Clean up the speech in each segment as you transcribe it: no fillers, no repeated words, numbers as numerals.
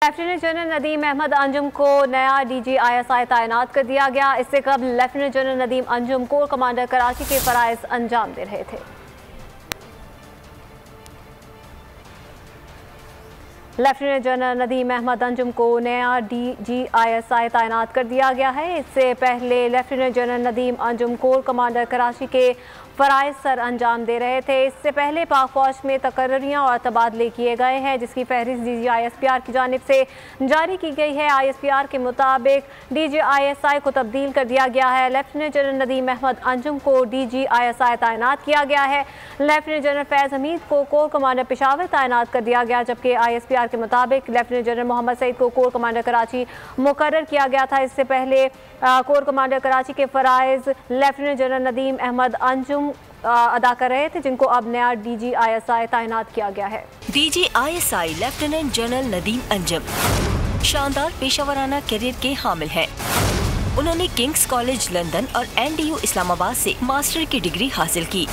Lieutenant general Nadeem Ahmad Anjum को नया DG ISI तैनात कर दिया गया। इससे कबल lieutenant general Nadeem Anjum core commander Karachi के फराइज अंजाम दे रहे थे। लेफ्टिनेंट जनरल नदीम अहमद अंजुम को नया डीजी ISI तैनात कर दिया गया है। इससे पहले lieutenant general Nadeem Anjum core commander Karachi के फ़राइज़ सर अंजाम दे रहे थे। इससे पहले पाक फ़ौज में तकर्रियाँ और तबादले किए गए हैं, जिसकी फहरिस्त DG ISPR की जानिब से जारी की गई है। ISPR के मुताबिक DG ISI को तब्दील कर दिया गया है। लेफ्टिनेंट जनरल नदीम अहमद अंजुम को DG ISI तैनात किया गया है। लेफ्टिनेंट जनरल फैज़ हमीद को कोर कमांडर पेशावर तैनात कर दिया गया, जबकि ISPR के मुताबिक लेफ्टिनेंट जनरल मोहम्मद सईद को कोर कमांडर कराची मुकर्रर किया गया था। इससे पहले कोर कमांडर कराची के फ़राइज़ लेफ्टिनेंट जनरल नदीम अहमद अंजुम अदा कर रहे थे, जिनको अब नया DG ISI तैनात किया गया है। DG ISI lieutenant general Nadeem Anjum शानदार पेशावराना करियर के हामिल हैं। उन्होंने किंग्स कॉलेज लंदन और NDU इस्लामाबाद से मास्टर की डिग्री हासिल की।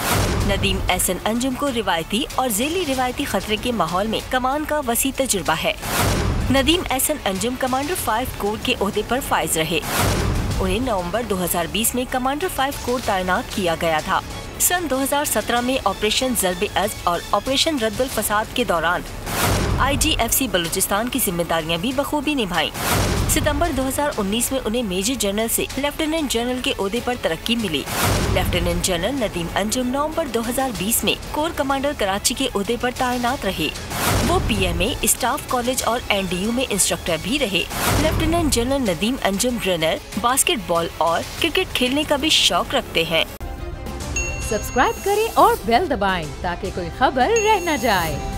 नदीम एहसन अंजुम को रिवायती और ज़ेली रिवायती खतरे के माहौल में कमान का वसी तजुर्बा है। नदीम एहसन अंजुम कमांडर 5 कोर के ओहदे पर फाइज रहे। उन्हें नवंबर 2020 में कमांडर 5 कोर तैनात किया गया था। सन 2017 में ऑपरेशन ज़र्ब-ए-अज़्ब और ऑपरेशन रद्दुल फसाद के दौरान IGFC बलूचिस्तान की जिम्मेदारियां भी बखूबी निभाई। सितंबर 2019 में उन्हें मेजर जनरल से लेफ्टिनेंट जनरल के ओहदे पर तरक्की मिली। लेफ्टिनेंट जनरल नदीम अंजुम नवंबर 2020 में कोर कमांडर कराची के ओहदे पर तैनात रहे। वो PMA, स्टाफ कॉलेज और NDU में इंस्ट्रक्टर भी रहे। Lieutenant general Nadeem Anjum runner, basketball और क्रिकेट खेलने का भी शौक रखते हैं। सब्सक्राइब करें और बेल दबाएं ताकि कोई खबर रह न जाए।